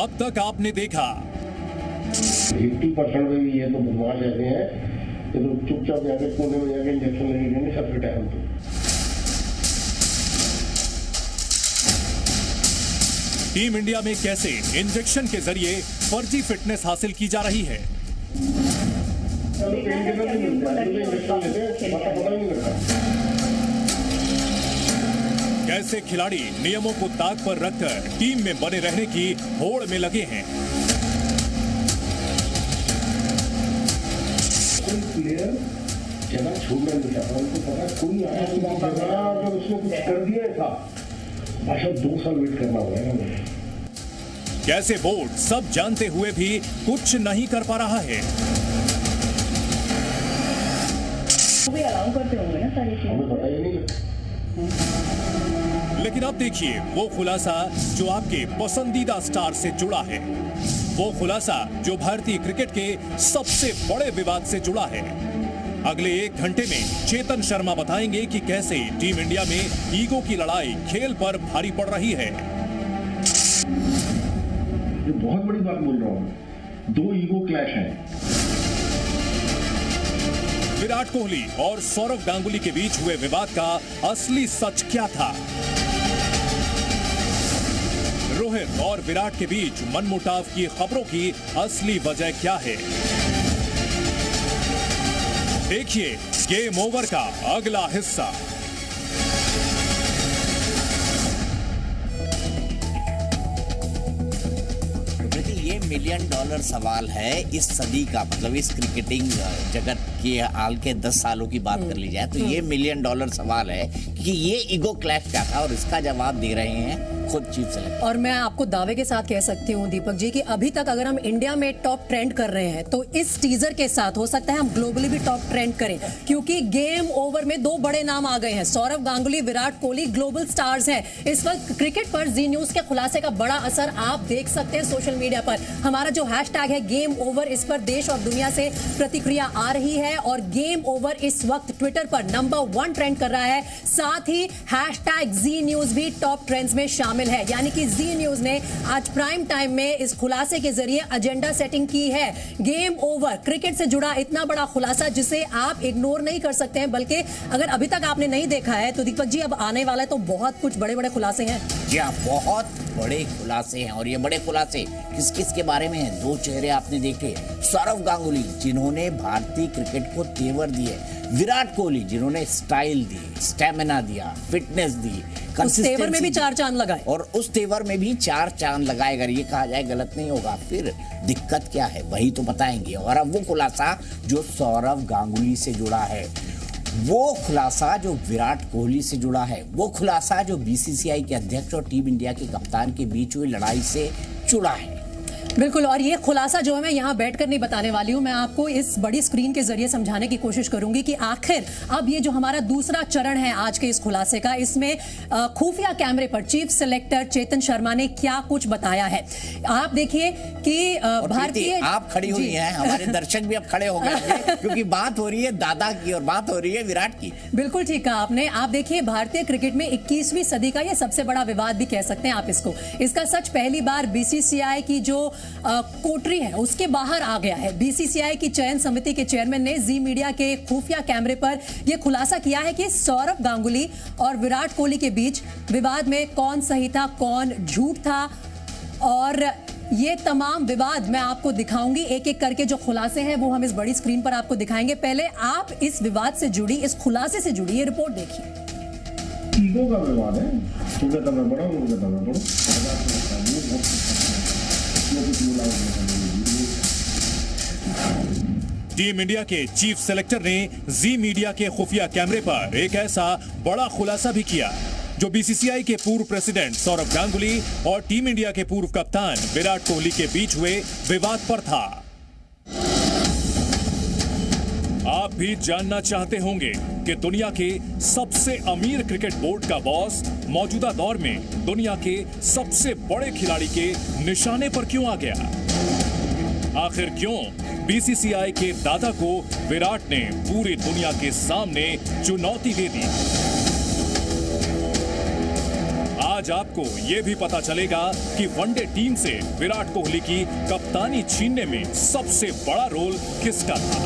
अब तक आपने देखा। 80% में भी ये तो बदमाश ऐसे हैं कि तो चुपचाप जाके कोने में जाके इंजेक्शन लगेंगे सबके टाइम पे। टीम इंडिया में कैसे इंजेक्शन के जरिए फर्जी फिटनेस हासिल की जा रही है। कैसे खिलाड़ी नियमों को ताक पर रखकर टीम में बने रहने की होड़ में लगे हैं। कोई प्लेयर जगह छोड़ना नहीं चाहता, उनको पता कोई आया अगर उसने कुछ कर दिया था भाषा 2 साल वेट करना पड़ेगा मुझे। कैसे बोर्ड सब जानते हुए भी कुछ नहीं कर पा रहा है। भी अलाउ करते होंगे ना सारी चीजें, हमें पता ही नहीं। लेकिन अब देखिए वो खुलासा जो आपके पसंदीदा स्टार से जुड़ा है, वो खुलासा जो भारतीय क्रिकेट के सबसे बड़े विवाद से जुड़ा है। अगले 1 घंटे में चेतन शर्मा बताएंगे कि कैसे टीम इंडिया में ईगो की लड़ाई खेल पर भारी पड़ रही है। ये बहुत बड़ी बात बोल रहा हूं, 2 ईगो क्लैश हैं। विराट कोहली और सौरव गांगुली के बीच हुए विवाद का असली सच क्या था। रोहित और विराट के बीच मनमुटाव की खबरों की असली वजह क्या है। देखिए गेम ओवर का अगला हिस्सा। ये $1 मिलियन सवाल है इस सदी का, मतलब इस क्रिकेटिंग जगत के हाल के 10 सालों की बात कर ली जाए तो ये $1 मिलियन सवाल है कि ये ईगो क्लैश क्या था, और इसका जवाब दे रहे हैं खुद चीफ सेलेक्टर। और मैं आपको दावे के साथ कह सकती हूँ दीपक जी कि अभी तक अगर हम इंडिया में टॉप ट्रेंड कर रहे हैं तो इस टीजर के साथ हो सकता है हम ग्लोबली भी टॉप ट्रेंड करें, क्योंकि गेम ओवर में 2 बड़े नाम आ गए हैं। सौरव गांगुली, विराट कोहली ग्लोबल स्टार्स हैं। इस वक्त क्रिकेट पर जी न्यूज के खुलासे का बड़ा असर आप देख सकते हैं सोशल मीडिया पर। हमारा जो हैशटैग है गेम ओवर, इस पर देश और दुनिया से प्रतिक्रिया आ रही है और गेम ओवर इस वक्त ट्विटर पर नंबर 1 ट्रेंड कर रहा है। साथ ही हैशटैग जी न्यूज भी टॉप ट्रेंड्स में शामिल है, यानी कि जी न्यूज ने आज प्राइम टाइम में इस खुलासे के जरिए एजेंडा सेटिंग की है। गेम ओवर क्रिकेट से जुड़ा इतना बड़ा खुलासा जिसे आप इग्नोर नहीं कर सकते हैं, बल्कि अगर अभी तक आपने नहीं देखा है तो दीपक जी अब आने वाला है तो बहुत कुछ बड़े बड़े खुलासे हैं। जी हाँ, बहुत बड़े खुलासे हैं, और ये बड़े खुलासे किस किस के बारे में हैं। 2 चेहरे आपने देखे, सौरव गांगुली जिन्होंने भारतीय क्रिकेट को तेवर दिए, विराट कोहली जिन्होंने स्टाइल दी, स्टेमिना दिया, फिटनेस दी, उस तेवर में भी 4 चांद लगाए, और उस तेवर में भी 4 चांद लगाए। अगर ये कहा जाए गलत नहीं होगा, फिर दिक्कत क्या है वही तो बताएंगे। और अब वो खुलासा जो सौरव गांगुली से जुड़ा है, वो खुलासा जो विराट कोहली से जुड़ा है, वो खुलासा जो बीसीसीआई के अध्यक्ष और टीम इंडिया के कप्तान के बीच हुई लड़ाई से जुड़ा है। बिल्कुल, और ये खुलासा जो है मैं यहाँ बैठकर नहीं बताने वाली हूँ, मैं आपको इस बड़ी स्क्रीन के जरिए समझाने की कोशिश करूंगी कि आखिर अब ये जो हमारा दूसरा चरण है आज के इस खुलासे का, इसमें खुफिया कैमरे पर चीफ सेलेक्टर चेतन शर्मा ने क्या कुछ बताया है। आप देखिए कि भारतीय, आप खड़ी हुई हैं, हमारे दर्शक भी अब खड़े हो गए क्योंकि बात हो रही है दादा की और बात हो रही है विराट की। बिल्कुल ठीक कहा आपने। आप देखिए भारतीय क्रिकेट में 21वीं सदी का ये सबसे बड़ा विवाद भी कह सकते हैं आप इसको। इसका सच पहली बार बीसीसीआई की जो कोटरी है उसके बाहर आ गया है। बीसीसीआई की चयन समिति के चेयरमैन ने जी मीडिया के खुफिया कैमरे पर यह खुलासा किया है कि सौरव गांगुली और विराट कोहली के बीच विवाद में कौन सही था, कौन झूठ था, और ये तमाम विवाद मैं आपको दिखाऊंगी एक एक करके। जो खुलासे हैं वो हम इस बड़ी स्क्रीन पर आपको दिखाएंगे। पहले आप इस विवाद से जुड़ी, इस खुलासे से जुड़ी ये रिपोर्ट देखिए। ईगो का विवाद है, तू कहता मैं बड़ा हूं, कहता मैं बड़ा। टीम इंडिया के चीफ सेलेक्टर ने जी मीडिया के खुफिया कैमरे पर एक ऐसा बड़ा खुलासा भी किया जो बीसीसीआई के पूर्व प्रेसिडेंट सौरव गांगुली और टीम इंडिया के पूर्व कप्तान विराट कोहली के बीच हुए विवाद पर था। आप भी जानना चाहते होंगे कि दुनिया के सबसे अमीर क्रिकेट बोर्ड का बॉस मौजूदा दौर में दुनिया के सबसे बड़े खिलाड़ी के निशाने पर क्यों आ गया। आखिर क्यों बीसीसीआई के दादा को विराट ने पूरी दुनिया के सामने चुनौती दे दी। आज आपको ये भी पता चलेगा कि वनडे टीम से विराट कोहली की कप्तानी छीनने में सबसे बड़ा रोल किसका था।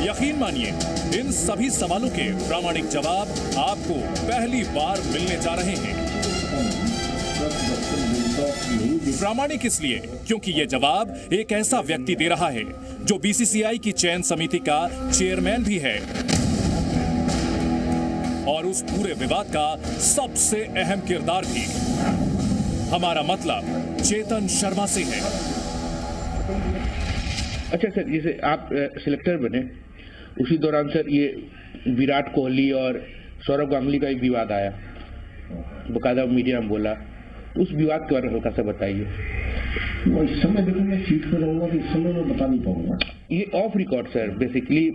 यकीन मानिए, इन सभी सवालों के प्रामाणिक जवाब आपको पहली बार मिलने जा रहे हैं। प्रामाणिक इसलिए क्योंकि ये जवाब एक ऐसा व्यक्ति दे रहा है जो बीसीसीआई की चयन समिति का चेयरमैन भी है और उस पूरे विवाद का सबसे अहम किरदार भी। हमारा मतलब चेतन शर्मा से है। अच्छा सर, जैसे आप सिलेक्टर बने उसी दौरान सर ये विराट कोहली और सौरव गांगुली का एक विवाद आया, बकायदा मीडिया में बोला, उस विवाद के बारे में हल्का सा बताइए। इस समय देखो मैं सीट पर रहूंगा तो इस समय मैं बता नहीं पाऊंगा। ये ऑफ रिकॉर्ड सर, बेसिकली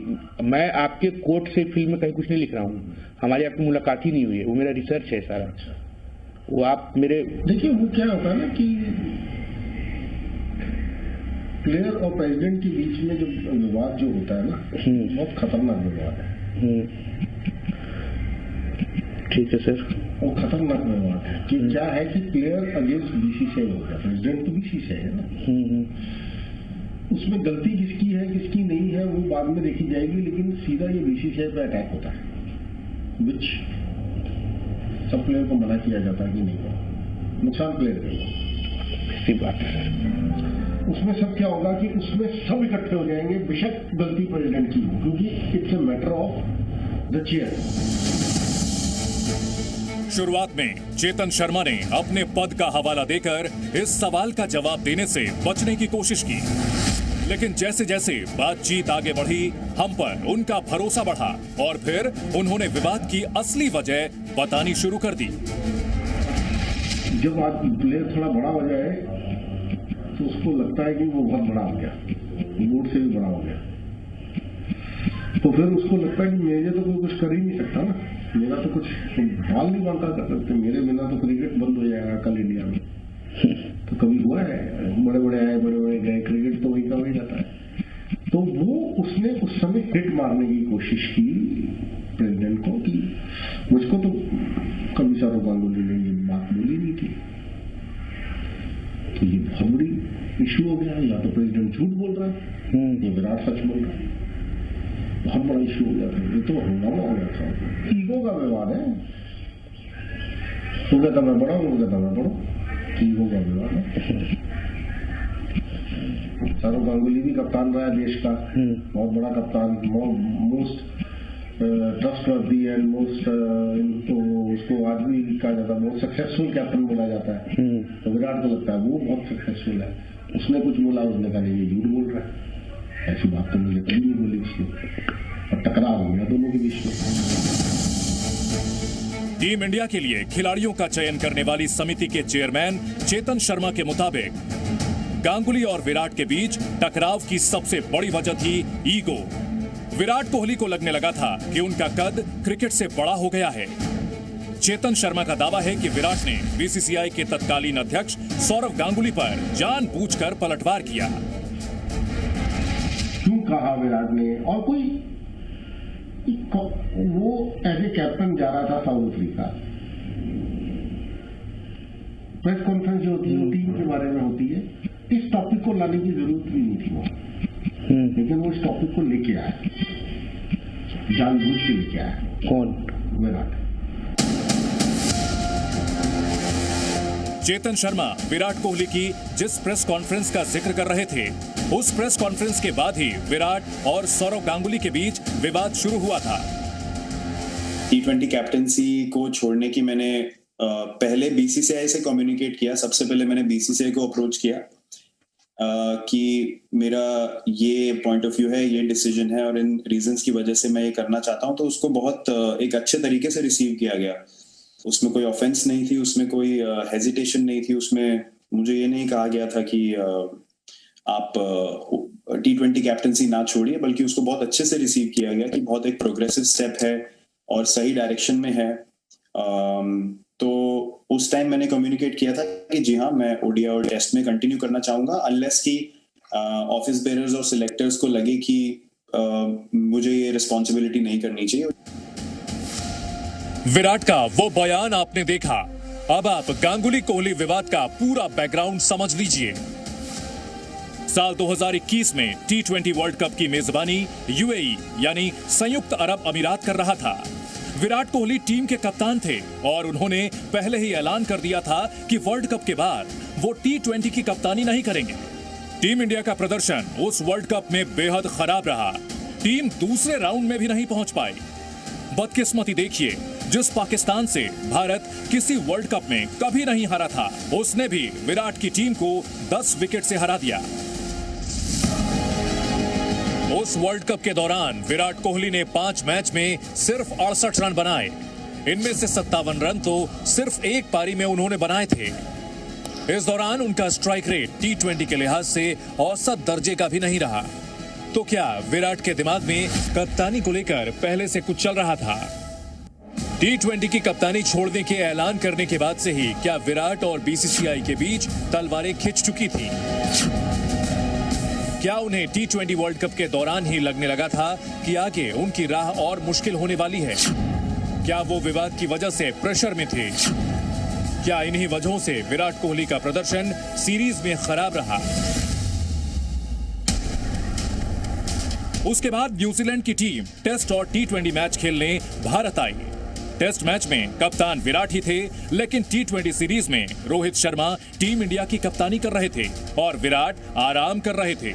मैं आपके कोर्ट से फिल्म में कहीं कुछ नहीं लिख रहा हूँ, हमारी आपकी मुलाकात ही नहीं हुई है, वो मेरा रिसर्च है सारा। वो आप मेरे देखिए वो क्या होता है ना कि प्लेयर और प्रेसिडेंट के बीच में जो विवाद जो होता है ना, बहुत खतरनाक विवाद है। ठीक है सर। वो खतरनाक विवाद है कि क्या है कि प्लेयर अगेंस्ट बीसीसीआई हो गया, प्रेसिडेंट तो बीसीसीआई है ना, उसमें गलती किसकी है किसकी नहीं है वो बाद में देखी जाएगी, लेकिन सीधा ये बीसीसीआई पे अटैक होता है, विच सब प्लेयर को मना किया जाता है कि नहीं हो, नुकसान प्लेयर का। ऐसी बात है सर। उसमें सब क्या होगा कि उसमें सब इकट्ठे हो जाएंगे, बेशक गलती प्रेसिडेंट की हो, क्योंकि it's a matter of the chair. शुरुआत में चेतन शर्मा ने अपने पद का हवाला देकर इस सवाल का जवाब देने से बचने की कोशिश की, लेकिन जैसे जैसे बातचीत आगे बढ़ी हम पर उनका भरोसा बढ़ा और फिर उन्होंने विवाद की असली वजह बतानी शुरू कर दी। जब आज प्लेयर थोड़ा बड़ा हो जाए तो उसको लगता है कि वो बहुत बड़ा हो गया, बोर्ड से भी बड़ा हो गया, तो फिर उसको लगता है कि मेरे तो कोई कुछ कर ही नहीं सकता ना, मेरा तो कुछ बाल नहीं बनता कर सकते, मेरे बिना तो क्रिकेट बंद हो जाएगा कल इंडिया में। तो कभी हुआ है, बड़े बड़े आए बड़े बड़े गए, क्रिकेट तो वही का वही रहता है। तो वो उसने उस समय हिट मारने की कोशिश की प्रेसिडेंट को कि मुझको तो कभी सौरव गांगुली ने ये बात बोली नहीं थी, तो ये बहुत बड़ी इशू हो गया। या तो प्रेसिडेंट झूठ बोल रहा है, ये विराट सच बोल रहा है, बहुत बड़ा इशू हो गया था, ये तो हंगामा हो गया था। ईगो का विवाद है, वो कहता मैं बड़ा हूँ, वो कहता मैं बड़ा, ईगो का विवाद है। सौरव गांगुली भी कप्तान रहा है देश का, बहुत बड़ा कप्तान, मोस्ट ट्रस्टवर्दी एंड मोस्ट, उसको आज भी कहा जाता है मोस्ट सक्सेसफुल कैप्टन बोला जाता है। तो विराट को लगता है वो बहुत सक्सेसफुल है, उसने कुछ बोला, उसने कहा नहीं ये झूठ बोल रहा है, ऐसी बात तो मुझे कभी नहीं बोली उसने, और टकराव हो गया दोनों के बीच में। टीम इंडिया के लिए खिलाड़ियों का चयन करने वाली समिति के चेयरमैन चेतन शर्मा के मुताबिक गांगुली और विराट के बीच टकराव की सबसे बड़ी वजह थी ईगो। विराट कोहली को लगने लगा था कि उनका कद क्रिकेट से बड़ा हो गया है। चेतन शर्मा का दावा है कि विराट ने बीसीसीआई के तत्कालीन अध्यक्ष सौरव गांगुली पर जानबूझकर पलटवार किया। क्यों कहा विराट ने, और कोई वो एज ए कैप्टन जा रहा था साउथ अफ्रीका, प्रेस कॉन्फ्रेंस जो होती है टीम के बारे में होती है, इस टॉपिक को लाने की जरूरत भी नहीं थी वहां, लेकिन वो इस टॉपिक को लेके आया, जानबूझ के लेके आया। कौन? विराट। चेतन शर्मा विराट कोहली की जिस प्रेस कॉन्फ्रेंस का जिक्र कर रहे थे, उस प्रेस कॉन्फ्रेंस के बाद ही विराट और सौरव गांगुली के बीच विवाद शुरू हुआ था। T20 कैप्टनसी को छोड़ने की मैंने पहले बीसीसीआई से कम्युनिकेट किया। सबसे पहले मैंने बीसीसीआई को अप्रोच किया कि मेरा ये पॉइंट ऑफ व्यू है, ये डिसीजन है और इन रीजंस की वजह से मैं ये करना चाहता हूं। तो उसको बहुत एक अच्छे तरीके से रिसीव किया गया। उसमें कोई ऑफेंस नहीं थी, उसमें कोई हेजिटेशन नहीं थी, उसमें मुझे ये नहीं कहा गया था कि आप T20 कैप्टनसी ना छोड़िए, बल्कि उसको बहुत अच्छे से रिसीव किया गया कि बहुत एक प्रोग्रेसिव स्टेप है और सही डायरेक्शन में है। तो उस टाइम मैंने कम्युनिकेट किया था कि जी हाँ, मैं ओडीआई और टेस्ट में कंटिन्यू करना चाहूंगा, अनलेस कि ऑफिस बेयरर्स और सिलेक्टर्स को लगे कि मुझे ये रिस्पॉन्सिबिलिटी नहीं करनी चाहिए। विराट का वो बयान आपने देखा, अब आप गांगुली कोहली विवाद का पूरा बैकग्राउंड समझ लीजिए। साल 2021 में T20 वर्ल्ड कप की मेजबानी यूएई यानी संयुक्त अरब अमीरात कर रहा था। विराट कोहली टीम के कप्तान थे और उन्होंने पहले ही ऐलान कर दिया था कि वर्ल्ड कप के बाद वो T20 की कप्तानी नहीं करेंगे। टीम इंडिया का प्रदर्शन उस वर्ल्ड कप में बेहद खराब रहा। टीम दूसरे राउंड में भी नहीं पहुंच पाई। बदकिस्मती देखिए, जिस पाकिस्तान से भारत किसी वर्ल्ड कप में कभी नहीं हारा था, उसने भी विराट की टीम को 10 विकेट से हरा दिया। उस वर्ल्ड कप के दौरान विराट कोहली ने 5 मैच में सिर्फ 68 रन बनाए। इनमें से 57 रन तो सिर्फ एक पारी में उन्होंने बनाए थे। इस दौरान उनका स्ट्राइक रेट T20 के लिहाज से औसत दर्जे का भी नहीं रहा। तो क्या विराट के दिमाग में कप्तानी को लेकर पहले से कुछ चल रहा था? T20 की कप्तानी छोड़ने के ऐलान करने के बाद से ही क्या विराट और BCCI के बीच तलवारें खिंच चुकी थी? क्या उन्हें T20 वर्ल्ड कप के दौरान ही लगने लगा था कि आगे उनकी राह और मुश्किल होने वाली है? क्या वो विवाद की वजह से प्रेशर में थे? क्या इन्हीं वजहों से विराट कोहली का प्रदर्शन सीरीज में खराब रहा? उसके बाद न्यूजीलैंड की टीम टेस्ट और T20 मैच खेलने भारत आई। टेस्ट मैच में कप्तान विराट ही थे, लेकिन T20 सीरीज में रोहित शर्मा टीम इंडिया की कप्तानी कर रहे थे और विराट आराम कर रहे थे।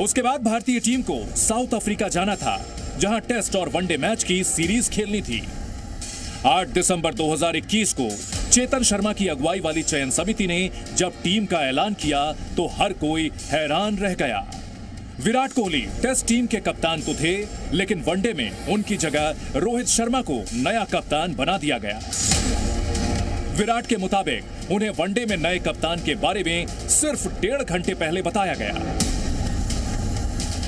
उसके बाद भारतीय टीम को साउथ अफ्रीका जाना था, जहां टेस्ट और वनडे मैच की सीरीज खेलनी थी। 8 दिसंबर 2021 को चेतन शर्मा की अगुवाई वाली चयन समिति ने जब टीम का ऐलान किया तो हर कोई हैरान रह गया। विराट कोहली टेस्ट टीम के कप्तान तो थे, लेकिन वनडे में उनकी जगह रोहित शर्मा को नया कप्तान बना दिया गया। विराट के मुताबिक उन्हें वनडे में नए कप्तान के बारे में सिर्फ 1.5 घंटे पहले बताया गया।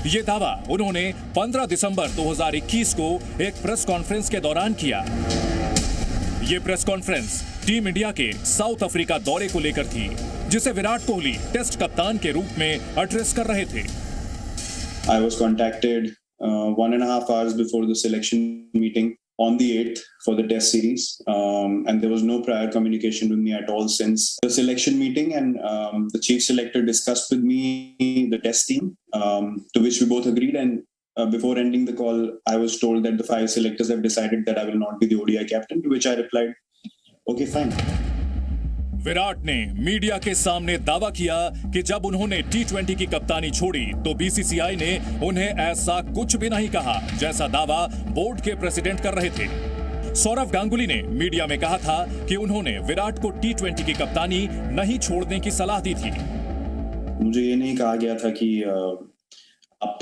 ये दावा उन्होंने 15 दिसंबर 2021 को एक प्रेस कॉन्फ्रेंस के दौरान किया। ये प्रेस कॉन्फ्रेंस टीम इंडिया के साउथ अफ्रीका दौरे को लेकर थी, जिसे विराट कोहली टेस्ट कप्तान के रूप में एड्रेस कर रहे थे। I was contacted 1.5 hours before the selection meeting on the 8th for the test series, and there was no prior communication with me at all since the selection meeting, and the chief selector discussed with me the test team, to which we both agreed, and before ending the call I was told that the 5 selectors have decided that I will not be the ODI captain, to which I replied, okay fine. Virat ने media के सामने दावा किया कि जब उन्होंने T20 की कप्तानी छोड़ी तो BCCI ने उन्हें ऐसा कुछ भी नहीं कहा जैसा दावा बोर्ड के प्रेसिडेंट कर रहे थे। सौरव गांगुली ने मीडिया में कहा था कि उन्होंने विराट को T20 की कप्तानी नहीं छोड़ने की सलाह दी थी। मुझे ये नहीं कहा गया था कि आप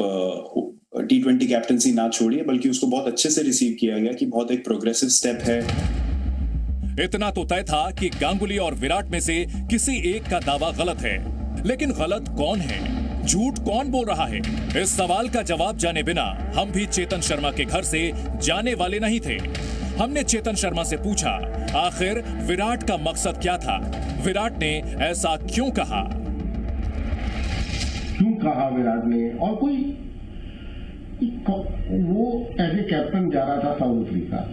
T20 कैप्टनसी ना छोड़िए, बल्कि उसको बहुत अच्छे से रिसीव किया गया कि बहुत एक प्रोग्रेसिव स्टेप है। इतना तो तय था कि गांगुली और विराट में से किसी एक का दावा गलत है, लेकिन गलत कौन है, झूठ कौन बोल रहा है? इस सवाल का जवाब जाने बिना हम भी चेतन शर्मा के घर से जाने वाले नहीं थे। हमने चेतन शर्मा से पूछा, आखिर विराट का मकसद क्या था? विराट ने ऐसा क्यों कहा विराट ने? और कोई वो एज ए कैप्टन जा रहा था साउथ अफ्रीका।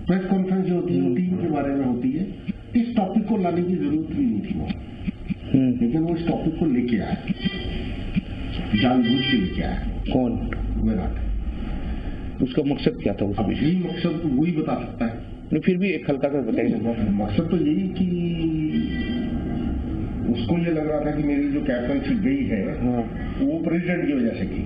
प्रेस कॉन्फ्रेंस जो होती है टीम के बारे में होती है, इस टॉपिक को लाने की जरूरत भी नहीं थी वो, लेकिन वो इस टॉपिक को लेके आया, जानबूझ के लेके आया। कौन? विराट। उसका मकसद क्या था? अब यही मकसद वही बता सकता है। नहीं, फिर भी एक हल्का कर बताइए। मकसद तो यही कि उसको ये लग रहा था कि मेरी जो कैप्टनशिप गई है वो प्रेसिडेंट की वजह से की।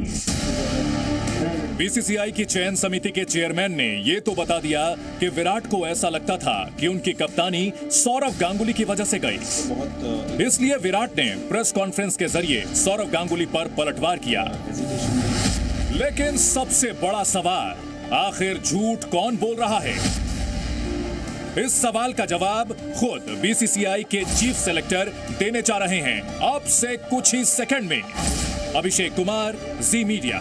बीसीसीआई की चयन समिति के चेयरमैन ने ये तो बता दिया कि विराट को ऐसा लगता था कि उनकी कप्तानी सौरव गांगुली की वजह से गई, इसलिए विराट ने प्रेस कॉन्फ्रेंस के जरिए सौरव गांगुली पर पलटवार किया। लेकिन सबसे बड़ा सवाल, आखिर झूठ कौन बोल रहा है? इस सवाल का जवाब खुद बीसीसीआई के चीफ सेलेक्टर देने जा रहे हैं अब से कुछ ही सेकंड में। अभिषेक कुमार, जी मीडिया।